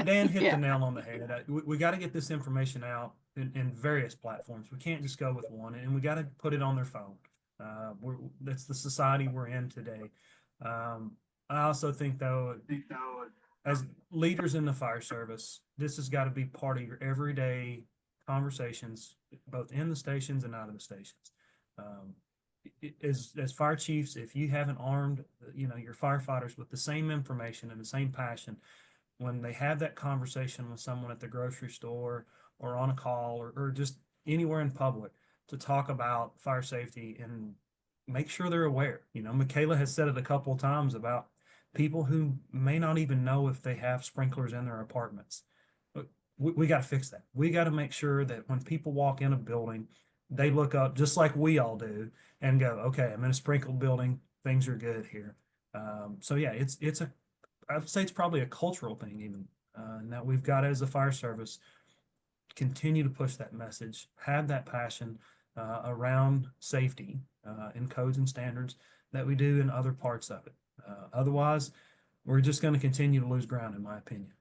Dan hit Yeah. the nail on the head. We got to get this information out in various platforms. We can't just go with one, and we got to put it on their phone. That's the society we're in today. I also think, though, as leaders in the fire service, this has got to be part of your everyday conversations, both in the stations and out of the stations. As fire chiefs, if you haven't armed, your firefighters with the same information and the same passion, when they have that conversation with someone at the grocery store or on a call or just anywhere in public to talk about fire safety, and make sure they're aware. Michaela has said it a couple of times about people who may not even know if they have sprinklers in their apartments. We got to fix that. We got to make sure that when people walk in a building, they look up just like we all do and go, okay, I'm in a sprinkled building. Things are good here. So yeah, I would say it's probably a cultural thing even, and that we've got as a fire service, continue to push that message, have that passion around safety in codes and standards that we do in other parts of it. Otherwise, we're just going to continue to lose ground, in my opinion.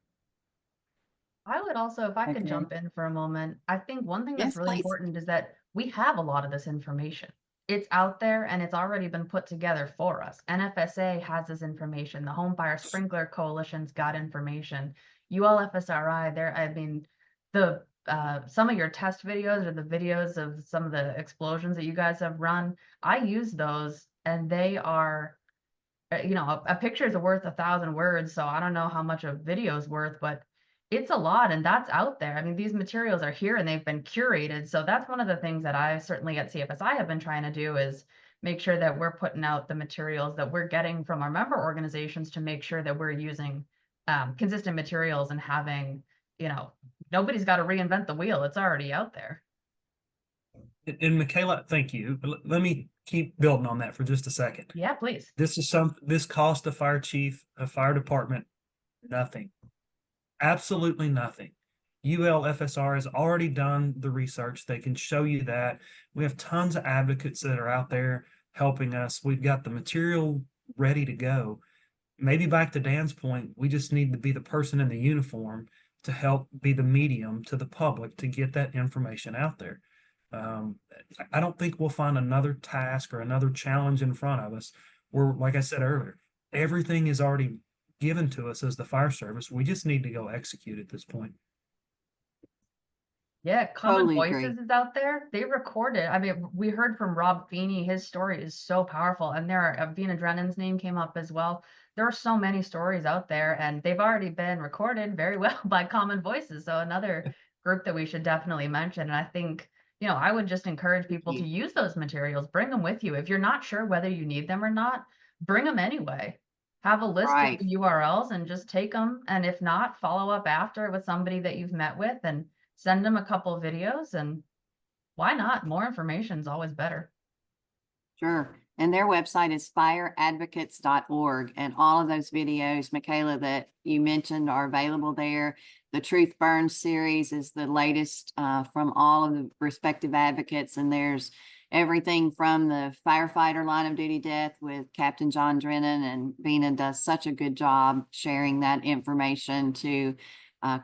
I would also, if I could Okay. jump in for a moment, I think one thing Yes, that's really please. important is that we have a lot of this information. It's out there and it's already been put together for us. NFSA has this information. The Home Fire Sprinkler Coalition's got information. ULFSRI, some of your test videos or the videos of some of the explosions that you guys have run, I use those, and they are, a picture is worth 1,000 words. So I don't know how much a video is worth, but it's a lot, and that's out there. I mean, these materials are here and they've been curated. So that's one of the things that I certainly at CFSI have been trying to do, is make sure that we're putting out the materials that we're getting from our member organizations to make sure that we're using consistent materials and having, nobody's got to reinvent the wheel. It's already out there. And Michaela, thank you. Let me keep building on that for just a second. Yeah, please. This cost a fire chief, a fire department, nothing. Absolutely nothing. ULFSR has already done the research. They can show you that. We have tons of advocates that are out there helping us. We've got the material ready to go. Maybe back to Dan's point, we just need to be the person in the uniform to help be the medium to the public to get that information out there. I don't think we'll find another task or another challenge in front of us where, like I said earlier, everything is already given to us as the fire service. We just need to go execute at this point. Yeah, Common Totally agree. Voices is out there. They recorded. I mean, we heard from Rob Feeney. His story is so powerful. And there are Vina Drennan's name came up as well. There are so many stories out there, and they've already been recorded very well by Common Voices. So another group that we should definitely mention. And I think, you know, I would just encourage people to use those materials. Bring them with you. If you're not sure whether you need them or not, bring them anyway. Have a list Right. of the URLs and just take them. And if not, follow up after with somebody that you've met with and send them a couple of videos, and why not? More information is always better. Sure. And their website is fireadvocates.org. And all of those videos, Michaela, that you mentioned are available there. The Truth Burns series is the latest from all of the respective advocates. And there's everything from the firefighter line of duty death with Captain John Drennan, and Vina does such a good job sharing that information to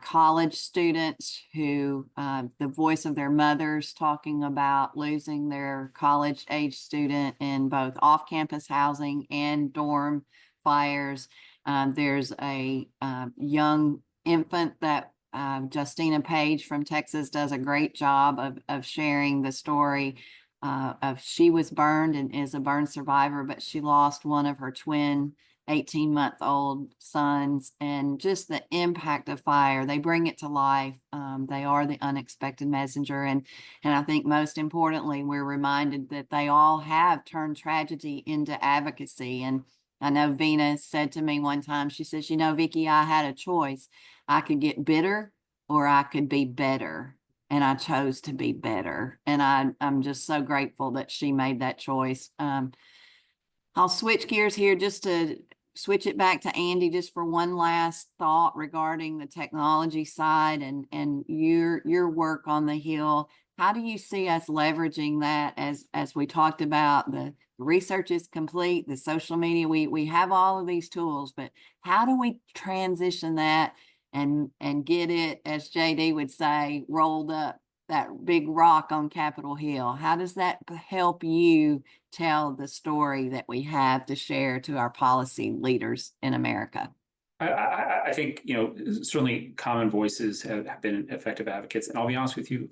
college students who the voice of their mothers talking about losing their college age student in both off-campus housing and dorm fires. There's a young infant that Justina Page from Texas does a great job of sharing the story of she was burned and is a burn survivor, but she lost one of her twin 18-month-old sons, and just the impact of fire. They bring it to life. They are the unexpected messenger. And I think most importantly, we're reminded that they all have turned tragedy into advocacy. And I know Vina said to me one time, she says, you know, Vickie, I had a choice. I could get bitter or I could be better. And I chose to be better. And I'm just so grateful that she made that choice. I'll switch gears here just to switch it back to Andy just for one last thought regarding the technology side and your work on the Hill. How do you see us leveraging that as we talked about? The research is complete, the social media, we have all of these tools, but how do we transition that and get it, as JD would say, rolled up that big rock on Capitol Hill? How does that help you tell the story that we have to share to our policy leaders in America? I think, you know, certainly Common Voices have been effective advocates. And I'll be honest with you,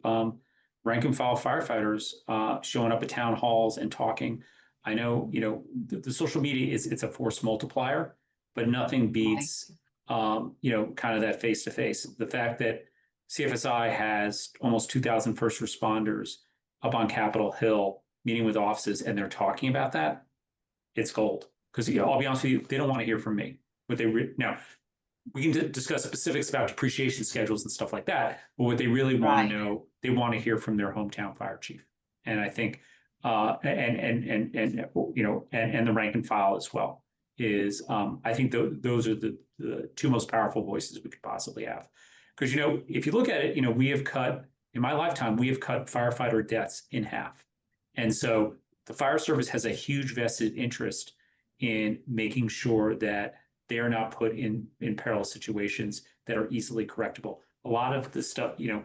rank and file firefighters showing up at town halls and talking. I know, you know, the social media it's a force multiplier, but nothing beats, you know, kind of that face to face. The fact that CFSI has almost 2,000 first responders up on Capitol Hill meeting with offices, and they're talking about that, it's gold. Because, you know, I'll be honest with you, they don't want to hear from me. What they now, we can discuss specifics about depreciation schedules and stuff like that, but what they really want to know, they want to hear from their hometown fire chief. And I think, and you know, and the rank and file as well is, I think those are the two most powerful voices we could possibly have. Because, you know, if you look at it, you know, we have cut, in my lifetime, we have cut firefighter deaths in half. And so the fire service has a huge vested interest in making sure that they are not put in perilous situations that are easily correctable. A lot of the stuff, you know,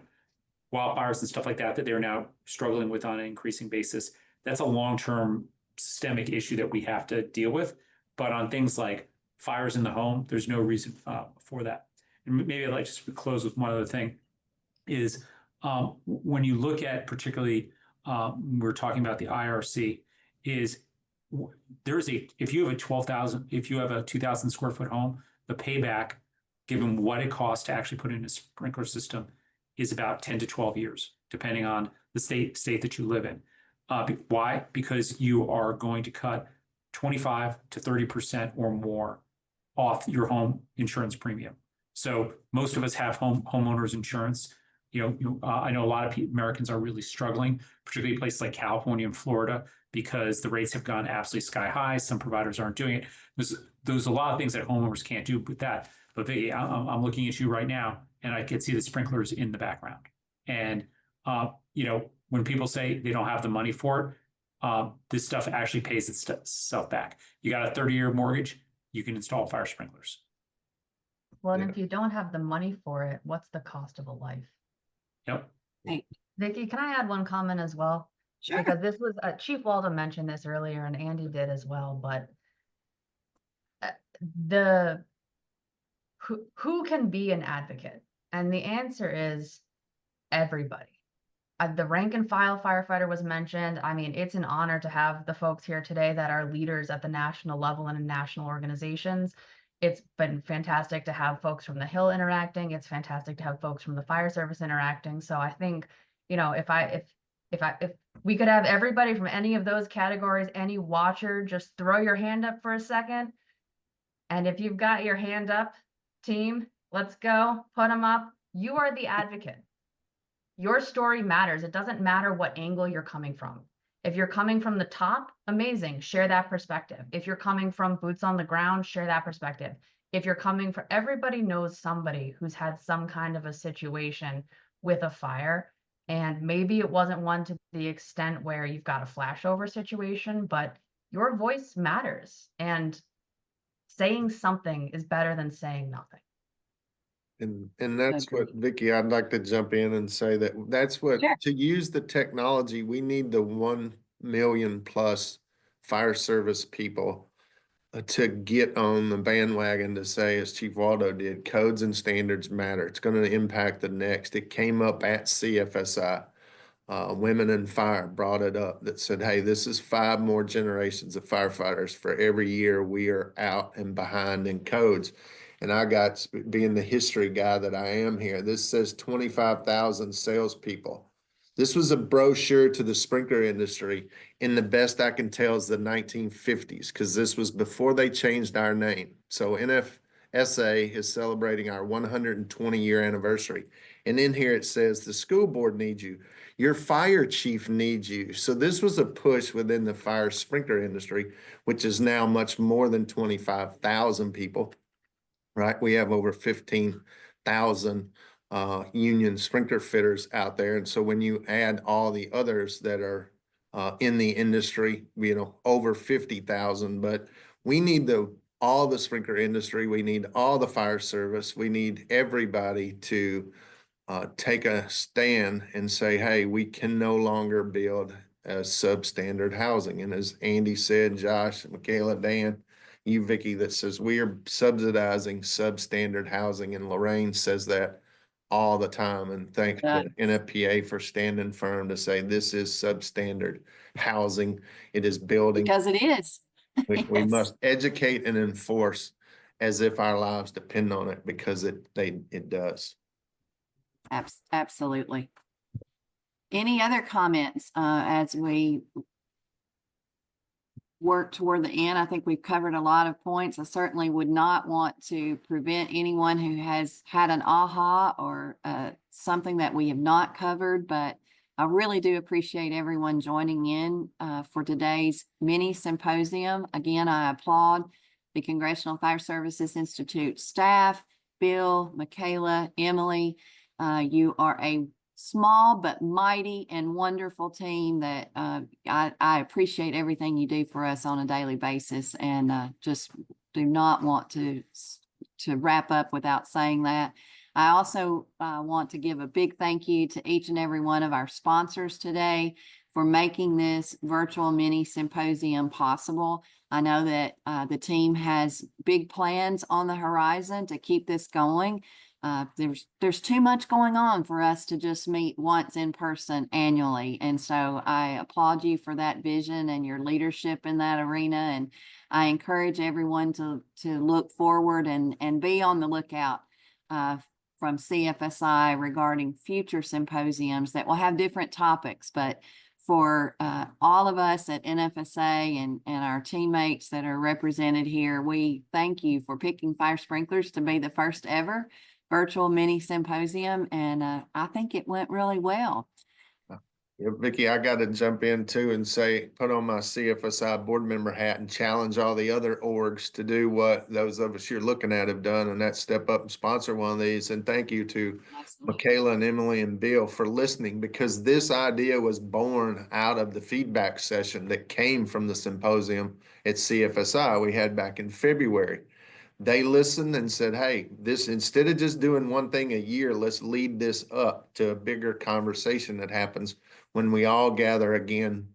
wildfires and stuff like that they're now struggling with on an increasing basis, that's a long-term systemic issue that we have to deal with. But on things like fires in the home, there's no reason for that. And maybe I'd like to just close with one other thing is when you look at particularly, we're talking about the IRC, is there's if you have a 12,000, if you have a 2,000 square foot home, the payback, given what it costs to actually put in a sprinkler system, is about 10 to 12 years, depending on the state that you live in. Why? Because you are going to cut 25 to 30% or more off your home insurance premium. So most of us have homeowners insurance. You know, I know a lot of Americans are really struggling, particularly places like California and Florida, because the rates have gone absolutely sky high. Some providers aren't doing it. There's a lot of things that homeowners can't do with that. But Vickie, I'm looking at you right now, and I can see the sprinklers in the background. And you know, when people say they don't have the money for it, this stuff actually pays itself back. You got a 30-year mortgage, you can install fire sprinklers. Well, and if you don't have the money for it, what's the cost of a life? Yep. Right. Vickie, can I add one comment as well? Sure. Because this was Chief Waldo mentioned this earlier, and Andy did as well. But who can be an advocate? And the answer is everybody. The rank and file firefighter was mentioned. I mean, it's an honor to have the folks here today that are leaders at the national level and in national organizations. It's been fantastic to have folks from the Hill interacting. It's fantastic to have folks from the fire service interacting. So I think, you know, if we could have everybody from any of those categories, any watcher, just throw your hand up for a second. And if you've got your hand up, team, let's go, put them up. You are the advocate. Your story matters. It doesn't matter what angle you're coming from. If you're coming from the top, amazing, share that perspective. If you're coming from boots on the ground, share that perspective. If you're coming from, everybody knows somebody who's had some kind of a situation with a fire, and maybe it wasn't one to the extent where you've got a flashover situation, but your voice matters, and saying something is better than saying nothing. And that's what, Vickie, I'd like to jump in and say that's what, Sure. to use the technology, we need the 1 million plus fire service people to get on the bandwagon to say, as Chief Waldo did, codes and standards matter. It's going to impact the next. It came up at CFSI. Women in Fire brought it up that said, hey, this is 5 more generations of firefighters for every year we are out and behind in codes. And I got, being the history guy that I am here, this says 25,000 salespeople. This was a brochure to the sprinkler industry in the best I can tell is the 1950s, because this was before they changed our name. So NFSA is celebrating our 120-year anniversary. And in here it says the school board needs you. Your fire chief needs you. So this was a push within the fire sprinkler industry, which is now much more than 25,000 people. Right, we have over 15,000 union sprinkler fitters out there, and so when you add all the others that are in the industry, you know, over 50,000. But we need all the sprinkler industry. We need all the fire service. We need everybody to take a stand and say, hey, we can no longer build substandard housing. And as Andy said, Josh, Michaela, Dan, you, Vickie, that says we are subsidizing substandard housing, and Lorraine says that all the time. And thanks to NFPA for standing firm to say this is substandard housing. It is building. Because it is. We Yes. must educate and enforce as if our lives depend on it, because it does. Absolutely. Any other comments as we work toward the end? I think we've covered a lot of points. I certainly would not want to prevent anyone who has had an aha or something that we have not covered, but I really do appreciate everyone joining in for today's mini symposium. Again, I applaud the Congressional Fire Services Institute staff, Bill, Michaela, Emily. You are a small but mighty and wonderful team that I appreciate everything you do for us on a daily basis, and just do not want to wrap up without saying that. I also want to give a big thank you to each and every one of our sponsors today for making this virtual mini symposium possible. I know that the team has big plans on the horizon to keep this going. There's too much going on for us to just meet once in person annually. And so I applaud you for that vision and your leadership in that arena. And I encourage everyone to look forward and be on the lookout from CFSI regarding future symposiums that will have different topics. But for all of us at NFSA and our teammates that are represented here, we thank you for picking fire sprinklers to be the first ever virtual mini symposium, and I think it went really well. Yeah, Vickie, I got to jump in too and say, put on my CFSI board member hat and challenge all the other orgs to do what those of us you're looking at have done, and that's step up and sponsor one of these. And thank you to Michaela and Emily and Bill for listening, because this idea was born out of the feedback session that came from the symposium at CFSI we had back in February. They listened and said, hey, this, instead of just doing one thing a year, let's lead this up to a bigger conversation that happens when we all gather again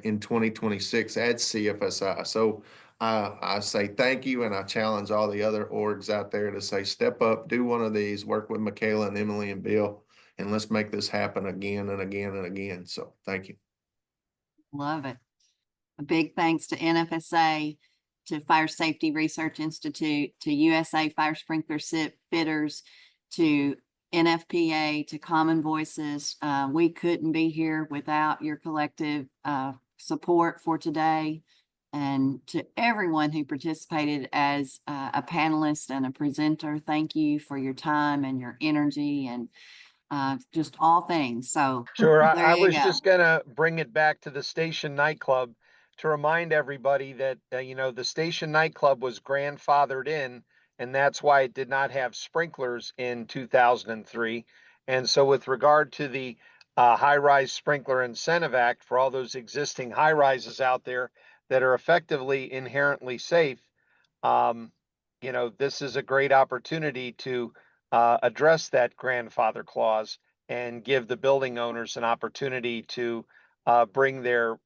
in 2026 at CFSI. So I say thank you, and I challenge all the other orgs out there to say, step up, do one of these, work with Michaela and Emily and Bill, and let's make this happen again and again and again. So thank you. Love it. A big thanks to NFSA, to Fire Safety Research Institute, to USA Fire Sprinkler Fitters, to NFPA, to Common Voices. We couldn't be here without your collective support for today. And to everyone who participated as a panelist and a presenter, thank you for your time and your energy and just all things. So Sure. there I you was go. just gonna bring it back to the Station nightclub to remind everybody that, the Station nightclub was grandfathered in, and that's why it did not have sprinklers in 2003. And so with regard to the High-Rise Sprinkler Incentive Act, for all those existing high rises out there that are effectively inherently safe, this is a great opportunity to address that grandfather clause and give the building owners an opportunity to bring their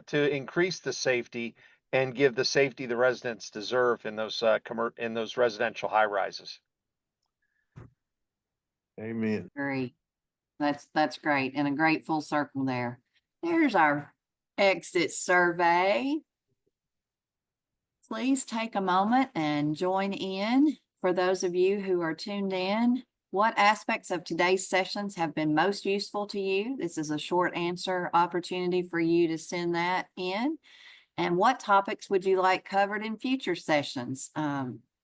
to increase the safety and give the safety the residents deserve in those in those residential high rises. Amen. Agree. That's great, and a great full circle there. There's our exit survey. Please take a moment and join in. For those of you who are tuned in, what aspects of today's sessions have been most useful to you? This is a short answer opportunity for you to send that in. And what topics would you like covered in future sessions?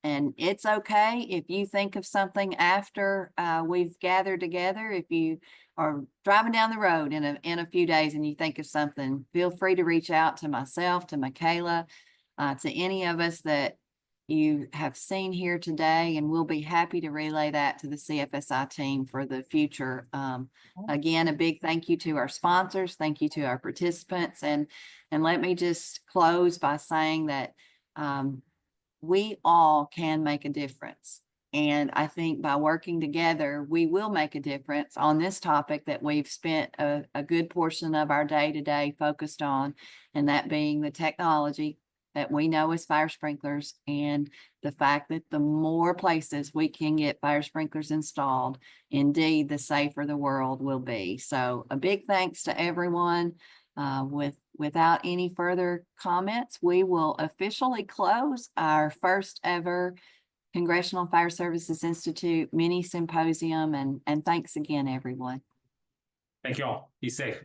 And it's okay if you think of something after we've gathered together. If you are driving down the road in a few days and you think of something, feel free to reach out to myself, to Michaela, to any of us that you have seen here today, and we'll be happy to relay that to the CFSI team for the future. Again, a big thank you to our sponsors. Thank you to our participants. And let me just close by saying that we all can make a difference. And I think by working together, we will make a difference on this topic that we've spent a good portion of our day today focused on, and that being the technology that we know as fire sprinklers, and the fact that the more places we can get fire sprinklers installed, indeed, the safer the world will be. So a big thanks to everyone. Without any further comments, we will officially close our first ever Congressional Fire Services Institute mini symposium, and thanks again, everyone. Thank you all. Be safe.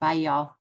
Bye, y'all.